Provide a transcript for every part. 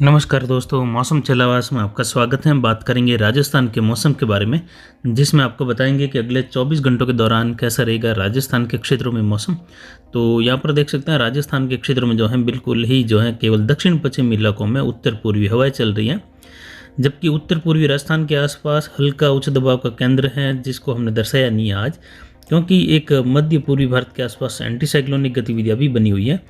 नमस्कार दोस्तों, मौसम चलावास में आपका स्वागत है। बात करेंगे राजस्थान के मौसम के बारे में, जिसमें आपको बताएंगे कि अगले 24 घंटों के दौरान कैसा रहेगा राजस्थान के क्षेत्रों में मौसम। तो यहाँ पर देख सकते हैं राजस्थान के क्षेत्रों में जो है बिल्कुल ही केवल दक्षिण पश्चिमी इलाकों में उत्तर पूर्वी हवाएं चल रही हैं, जबकि उत्तर पूर्वी राजस्थान के आसपास हल्का उच्च दबाव का केंद्र है, जिसको हमने दर्शाया नहीं है आज, क्योंकि एक मध्य पूर्वी भारत के आसपास एंटी साइक्लोनिक गतिविधियाँ भी बनी हुई है।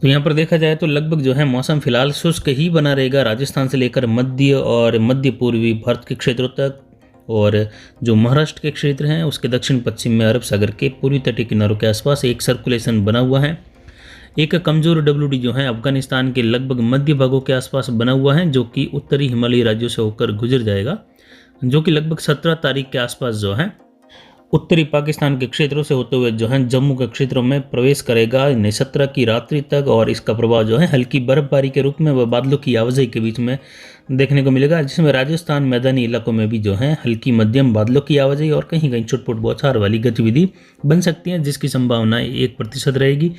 तो यहाँ पर देखा जाए तो लगभग मौसम फिलहाल शुष्क ही बना रहेगा राजस्थान से लेकर मध्य और मध्य पूर्वी भारत के क्षेत्रों तक, और जो महाराष्ट्र के क्षेत्र हैं उसके दक्षिण पश्चिम में अरब सागर के पूर्वी तटीय किनारों के आसपास एक सर्कुलेशन बना हुआ है। एक कमजोर WD अफगानिस्तान के लगभग मध्य भागों के आसपास बना हुआ है, जो कि उत्तरी हिमालयी राज्यों से होकर गुजर जाएगा, जो कि लगभग 17 तारीख के आसपास उत्तरी पाकिस्तान के क्षेत्रों से होते हुए जम्मू के क्षेत्रों में प्रवेश करेगा 17 की रात्रि तक, और इसका प्रभाव हल्की बर्फबारी के रूप में व बादलों की आवाजाही के बीच में देखने को मिलेगा, जिसमें राजस्थान मैदानी इलाकों में भी हल्की मध्यम बादलों की आवाजाही और कहीं कहीं छुटपुट बौछार वाली गतिविधि बन सकती है, जिसकी संभावना 1% रहेगी।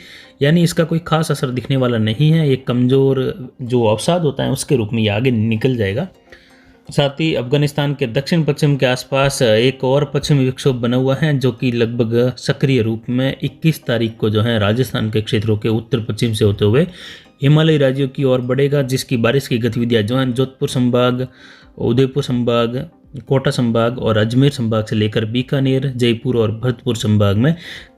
यानी इसका कोई खास असर दिखने वाला नहीं है। एक कमजोर जो अवसाद होता है उसके रूप में ये आगे निकल जाएगा। साथ ही अफगानिस्तान के दक्षिण पश्चिम के आसपास एक और पश्चिमी विक्षोभ बना हुआ है, जो कि लगभग सक्रिय रूप में 21 तारीख को राजस्थान के क्षेत्रों के उत्तर पश्चिम से होते हुए हिमालयी राज्यों की ओर बढ़ेगा, जिसकी बारिश की गतिविधियां जोधपुर संभाग, उदयपुर संभाग, कोटा संभाग और अजमेर संभाग से लेकर बीकानेर, जयपुर और भरतपुर संभाग में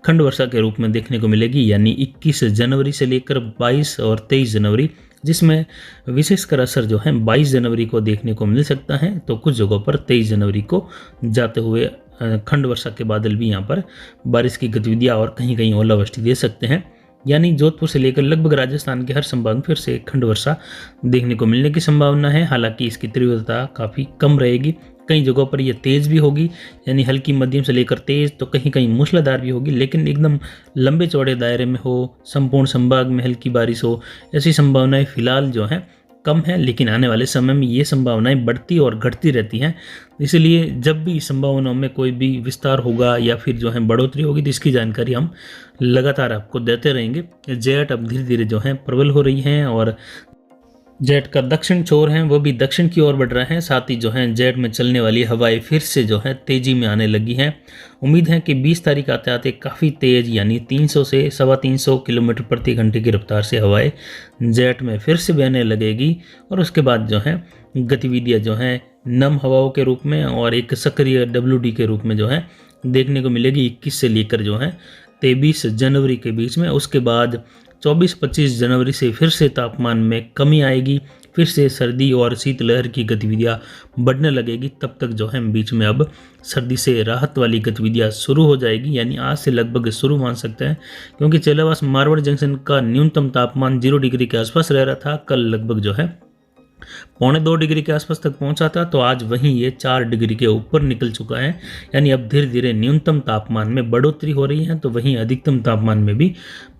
खंड वर्षा के रूप में देखने को मिलेगी। यानी 21 जनवरी से लेकर 22 और 23 जनवरी, जिसमें विशेषकर असर 22 जनवरी को देखने को मिल सकता है। तो कुछ जगहों पर 23 जनवरी को जाते हुए खंड वर्षा के बादल भी यहाँ पर बारिश की गतिविधियाँ और कहीं कहीं ओलावृष्टि दे सकते हैं। यानी जोधपुर से लेकर लगभग राजस्थान के हर संभाग में फिर से खंड वर्षा देखने को मिलने की संभावना है। हालांकि इसकी तीव्रता काफ़ी कम रहेगी, कई जगहों पर यह तेज़ भी होगी, यानी हल्की मध्यम से लेकर तेज़, तो कहीं कहीं मूसलाधार भी होगी, लेकिन एकदम लंबे चौड़े दायरे में हो, संपूर्ण संभाग में हल्की बारिश हो, ऐसी संभावनाएं फिलहाल कम है। लेकिन आने वाले समय में ये संभावनाएं बढ़ती और घटती रहती हैं। इसलिए जब भी संभावनाओं में कोई भी विस्तार होगा या फिर बढ़ोतरी होगी, तो इसकी जानकारी हम लगातार आपको देते रहेंगे। जेट अब धीरे धीरे प्रबल हो रही हैं, और जेट का दक्षिण छोर है वो भी दक्षिण की ओर बढ़ रहा है। साथ ही जेट में चलने वाली हवाएं फिर से तेजी में आने लगी हैं। उम्मीद है कि 20 तारीख आते आते काफ़ी तेज, यानी 300 से 350 किलोमीटर प्रति घंटे की रफ्तार से हवाएं जेट में फिर से बहने लगेगी, और उसके बाद गतिविधियाँ नम हवाओं के रूप में और एक सक्रिय WD के रूप में देखने को मिलेगी 21 से लेकर 23 जनवरी के बीच में। उसके बाद 24-25 जनवरी से फिर से तापमान में कमी आएगी, फिर से सर्दी और शीतलहर की गतिविधियां बढ़ने लगेगी। तब तक बीच में अब सर्दी से राहत वाली गतिविधियां शुरू हो जाएगी, यानी आज से लगभग शुरू मान सकते हैं, क्योंकि चेलावास मारवाड़ जंक्शन का न्यूनतम तापमान 0 डिग्री के आसपास रह रहा था। कल लगभग 1.25 डिग्री के आसपास तक पहुंचा था, तो आज वहीं ये 4 डिग्री के ऊपर निकल चुका है। यानी अब धीरे धीरे न्यूनतम तापमान में बढ़ोतरी हो रही है, तो वहीं अधिकतम तापमान में भी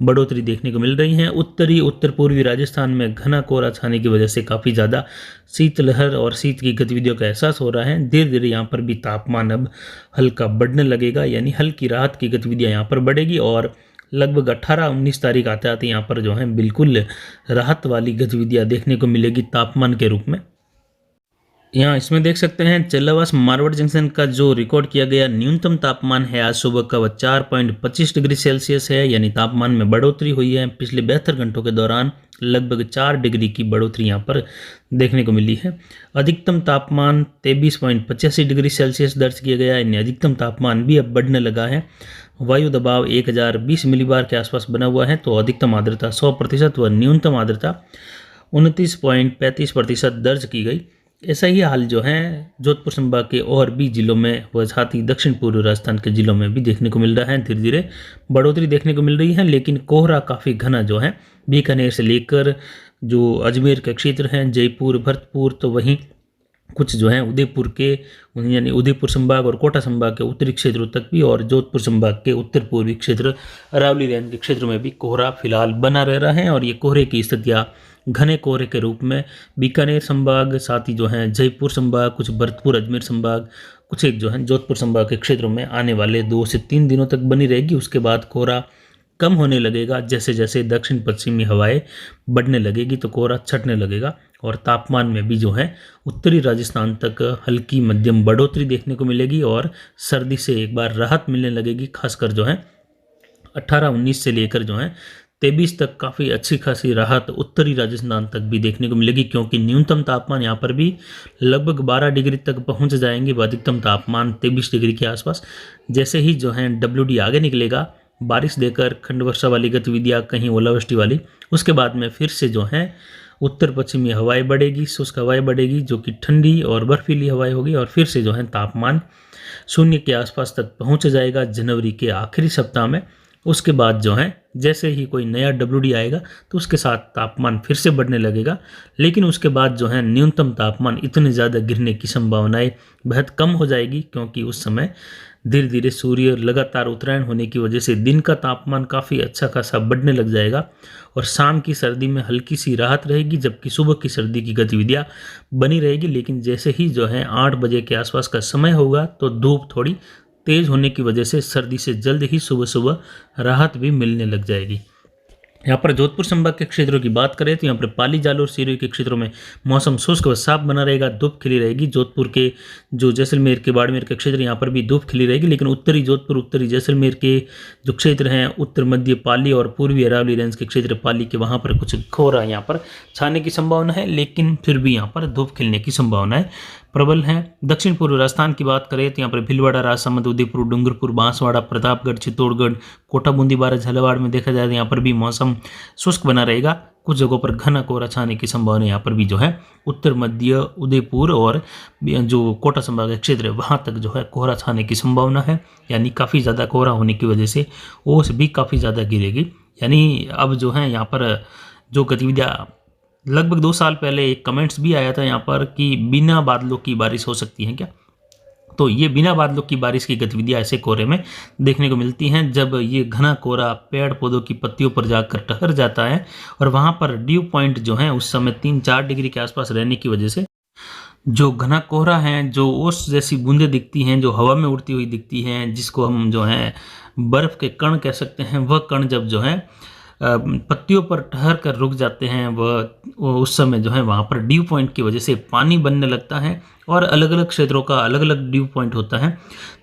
बढ़ोतरी देखने को मिल रही है। उत्तरी उत्तर पूर्वी राजस्थान में घना कोहरा छाने की वजह से काफ़ी ज़्यादा शीतलहर और शीत की गतिविधियों का एहसास हो रहा है। धीरे धीरे यहाँ पर भी तापमान अब हल्का बढ़ने लगेगा, यानी हल्की राहत की गतिविधियाँ यहाँ पर बढ़ेगी, और लगभग 18-19 तारीख आते आते यहाँ पर बिल्कुल राहत वाली गतिविधियाँ देखने को मिलेगी तापमान के रूप में। यहाँ इसमें देख सकते हैं चेलावास मारवाड़ जंक्शन का जो रिकॉर्ड किया गया न्यूनतम तापमान है आज सुबह का, वह 4.25 डिग्री सेल्सियस है। यानी तापमान में बढ़ोतरी हुई है। पिछले 72 घंटों के दौरान लगभग 4 डिग्री की बढ़ोतरी यहाँ पर देखने को मिली है। अधिकतम तापमान 23.85 डिग्री सेल्सियस दर्ज किया गया। यानी अधिकतम तापमान भी अब बढ़ने लगा है। वायु दबाव 1020 मिलीबार के आसपास बना हुआ है, तो अधिकतम आर्द्रता 100% व न्यूनतम आर्द्रता 29.35% दर्ज की गई। ऐसा ही हाल जोधपुर संभाग के और भी जिलों में व साथ ही दक्षिण पूर्व राजस्थान के जिलों में भी देखने को मिल रहा है। धीरे धीरे बढ़ोतरी देखने को मिल रही है, लेकिन कोहरा काफ़ी घना बीकानेर से लेकर जो अजमेर के क्षेत्र हैं, जयपुर, भरतपुर, तो वहीं कुछ उदयपुर के, यानी उदयपुर संभाग और कोटा संभाग के उत्तरी क्षेत्रों तक भी, और जोधपुर संभाग के उत्तर पूर्वी क्षेत्र अरावली रेंज के क्षेत्रों में भी कोहरा फिलहाल बना रह रहा है। और ये कोहरे की स्थितियाँ घने कोहरे के रूप में बीकानेर संभाग, साथ ही जयपुर संभाग, कुछ भरतपुर, अजमेर संभाग, कुछ एक जोधपुर संभाग के क्षेत्रों में आने वाले 2 से 3 दिनों तक बनी रहेगी। उसके बाद कोहरा कम होने लगेगा। जैसे जैसे दक्षिण पश्चिमी हवाएं बढ़ने लगेगी तो कोहरा छटने लगेगा और तापमान में भी जो है उत्तरी राजस्थान तक हल्की मध्यम बढ़ोतरी देखने को मिलेगी और सर्दी से एक बार राहत मिलने लगेगी। खासकर जो है 18-19 से लेकर जो है 23 तक काफ़ी अच्छी खासी राहत उत्तरी राजस्थान तक भी देखने को मिलेगी, क्योंकि न्यूनतम तापमान यहाँ पर भी लगभग 12 डिग्री तक पहुँच जाएंगे व अधिकतम तापमान 23 डिग्री के आसपास। जैसे ही जो है WD आगे निकलेगा, बारिश देकर खंड वर्षा वाली गतिविधियाँ, कहीं ओलावृष्टि वाली, उसके बाद में फिर से जो है उत्तर पश्चिमी हवाएं बढ़ेगी, शुष्क हवाएं बढ़ेगी जो कि ठंडी और बर्फीली हवाएं होगी और फिर से जो है तापमान शून्य के आसपास तक पहुंच जाएगा जनवरी के आखिरी सप्ताह में। उसके बाद जो है जैसे ही कोई नया WD आएगा तो उसके साथ तापमान फिर से बढ़ने लगेगा, लेकिन उसके बाद जो है न्यूनतम तापमान इतने ज़्यादा गिरने की संभावनाएं बेहद कम हो जाएगी, क्योंकि उस समय धीरे धीरे सूर्य लगातार उत्तरायण होने की वजह से दिन का तापमान काफ़ी अच्छा खासा बढ़ने लग जाएगा और शाम की सर्दी में हल्की सी राहत रहेगी, जबकि सुबह की सर्दी की गतिविधियाँ बनी रहेगी। लेकिन जैसे ही जो है 8 बजे के आसपास का समय होगा तो धूप थोड़ी तेज होने की वजह से सर्दी से जल्द ही सुबह सुबह राहत भी मिलने लग जाएगी। यहाँ पर जोधपुर संभाग के क्षेत्रों की बात करें तो यहाँ पर पाली, जालोर, सिरोही के क्षेत्रों में मौसम शुष्क व साफ बना रहेगा, धूप खिली रहेगी। जोधपुर के जो जैसलमेर के बाड़मेर के क्षेत्र, यहाँ पर भी धूप खिली रहेगी, लेकिन उत्तरी जोधपुर, उत्तरी जैसलमेर के जो क्षेत्र हैं, उत्तर मध्य पाली और पूर्वी अरावली रेंज के क्षेत्र पाली के, वहाँ पर कुछ कोहरा यहाँ पर छाने की संभावना है, लेकिन फिर भी यहाँ पर धूप खिलने की संभावना है प्रबल हैं। दक्षिण पूर्व राजस्थान की बात करें तो यहाँ पर भीलवाड़ा, राजसमंद, उदयपुर, डूंगरपुर, बांसवाड़ा, प्रतापगढ़, चित्तौड़गढ़, कोटा, बूंदी, बारां, झालावाड़ में देखा जाए तो यहाँ पर भी मौसम शुष्क बना रहेगा। कुछ जगहों पर घना कोहरा छाने की संभावना यहाँ पर भी जो है उत्तर मध्य, उदयपुर और जो कोटा संभाग के क्षेत्र है वहाँ तक जो है कोहरा छाने की संभावना है। यानी काफ़ी ज़्यादा कोहरा होने की वजह से ओस भी काफ़ी ज़्यादा गिरेगी। यानी अब जो है यहाँ पर जो गतिविधियाँ, लगभग 2 साल पहले एक कमेंट्स भी आया था यहाँ पर कि बिना बादलों की बारिश हो सकती है क्या, तो ये बिना बादलों की बारिश की गतिविधियाँ ऐसे कोहरे में देखने को मिलती हैं जब ये घना कोहरा पेड़ पौधों की पत्तियों पर जाकर ठहर जाता है और वहाँ पर ड्यू पॉइंट जो है उस समय 3-4 डिग्री के आसपास रहने की वजह से जो घना कोहरा है, जो ओस जैसी बूंदें दिखती हैं, जो हवा में उड़ती हुई दिखती हैं, जिसको हम जो है बर्फ़ के कण कह सकते हैं, वह कण जब जो है पत्तियों पर ठहर कर रुक जाते हैं, वह उस समय जो है वहाँ पर ड्यू पॉइंट की वजह से पानी बनने लगता है और अलग अलग क्षेत्रों का अलग अलग ड्यू पॉइंट होता है।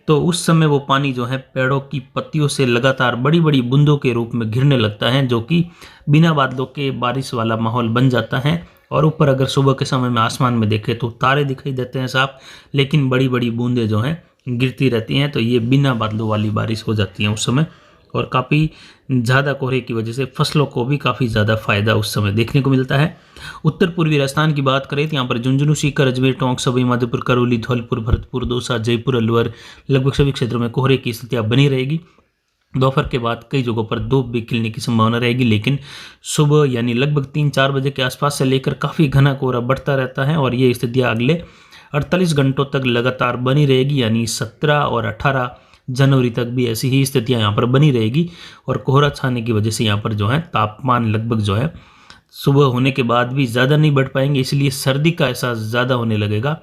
तो उस समय वो पानी जो है पेड़ों की पत्तियों से लगातार बड़ी बड़ी बूंदों के रूप में गिरने लगता है, जो कि बिना बादलों के बारिश वाला माहौल बन जाता है। और ऊपर अगर सुबह के समय में आसमान में देखें तो तारे दिखाई देते हैं साफ, लेकिन बड़ी बड़ी बूंदें जो हैं गिरती रहती हैं, तो ये बिना बादलों वाली बारिश हो जाती है उस समय। और काफ़ी ज़्यादा कोहरे की वजह से फसलों को भी काफ़ी ज़्यादा फायदा उस समय देखने को मिलता है। उत्तर पूर्वी राजस्थान की बात करें तो यहाँ पर झुंझुनू, सीकर, अजमेर, टोंक, सवाई माधोपुर, करौली, धौलपुर, भरतपुर, दौसा, जयपुर, अलवर, लगभग सभी क्षेत्रों में कोहरे की स्थितियाँ बनी रहेगी। दोपहर के बाद कई जगहों पर धूप भी खिलने की संभावना रहेगी, लेकिन सुबह यानी लगभग 3-4 बजे के आसपास से लेकर काफ़ी घना कोहरा बढ़ता रहता है और ये स्थितियाँ अगले 48 घंटों तक लगातार बनी रहेगी। यानी 17 और 18 जनवरी तक भी ऐसी ही स्थितियाँ यहाँ पर बनी रहेगी और कोहरा छाने की वजह से यहाँ पर जो है तापमान लगभग जो है सुबह होने के बाद भी ज़्यादा नहीं बढ़ पाएंगे, इसलिए सर्दी का एहसास ज़्यादा होने लगेगा।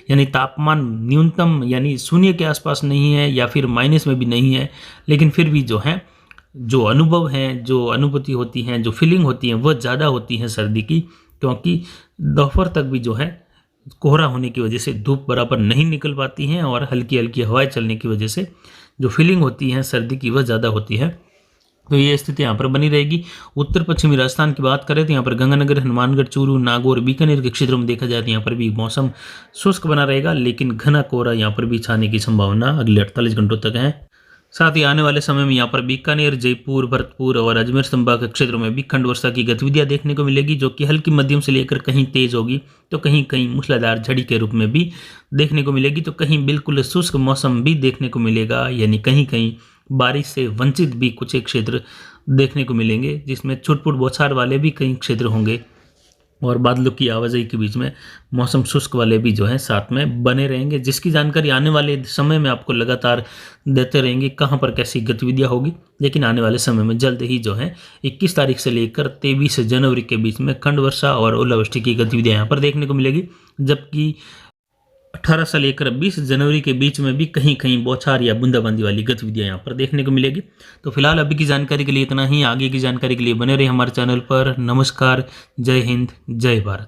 यानी तापमान न्यूनतम यानी शून्य के आसपास नहीं है या फिर माइनस में भी नहीं है, लेकिन फिर भी जो है जो अनुभव हैं, जो अनुभूति होती हैं, जो फीलिंग होती हैं, वह ज़्यादा होती हैं सर्दी की, क्योंकि दोपहर तक भी जो है कोहरा होने की वजह से धूप बराबर नहीं निकल पाती हैं और हल्की हल्की हवाएं चलने की वजह से जो फीलिंग होती है सर्दी की वह ज़्यादा होती है। तो ये स्थिति यहाँ पर बनी रहेगी। उत्तर पश्चिमी राजस्थान की बात करें तो यहाँ पर गंगानगर, हनुमानगढ़, चूरू, नागौर, बीकानेर के क्षेत्रों में देखा जाए तो यहाँ पर भी मौसम शुष्क बना रहेगा, लेकिन घना कोहरा यहाँ पर भी छाने की संभावना अगले 48 घंटों तक है। साथ ही आने वाले समय में यहाँ पर बीकानेर, जयपुर, भरतपुर और अजमेर संभाग के क्षेत्रों में भी खंड वर्षा की गतिविधियाँ देखने को मिलेगी, जो कि हल्की मध्यम से लेकर कहीं तेज होगी, तो कहीं कहीं मूसलाधार झड़ी के रूप में भी देखने को मिलेगी, तो कहीं बिल्कुल शुष्क मौसम भी देखने को मिलेगा। यानी कहीं कहीं बारिश से वंचित भी कुछ एक क्षेत्र देखने को मिलेंगे, जिसमें छुटपुट बौछार वाले भी कई क्षेत्र होंगे और बादलों की आवाजाही के बीच में मौसम शुष्क वाले भी जो है साथ में बने रहेंगे, जिसकी जानकारी आने वाले समय में आपको लगातार देते रहेंगे कहाँ पर कैसी गतिविधियाँ होगी। लेकिन आने वाले समय में जल्द ही जो है 21 तारीख से लेकर 23 जनवरी के बीच में खंड वर्षा और ओलावृष्टि की गतिविधियाँ यहाँ पर देखने को मिलेगी, जबकि 18 से लेकर 20 जनवरी के बीच में भी कहीं कहीं बौछार या बूंदाबांदी वाली गतिविधियां यहाँ पर देखने को मिलेगी। तो फिलहाल अभी की जानकारी के लिए इतना ही। आगे की जानकारी के लिए बने रहिए हमारे चैनल पर। नमस्कार, जय हिंद, जय भारत।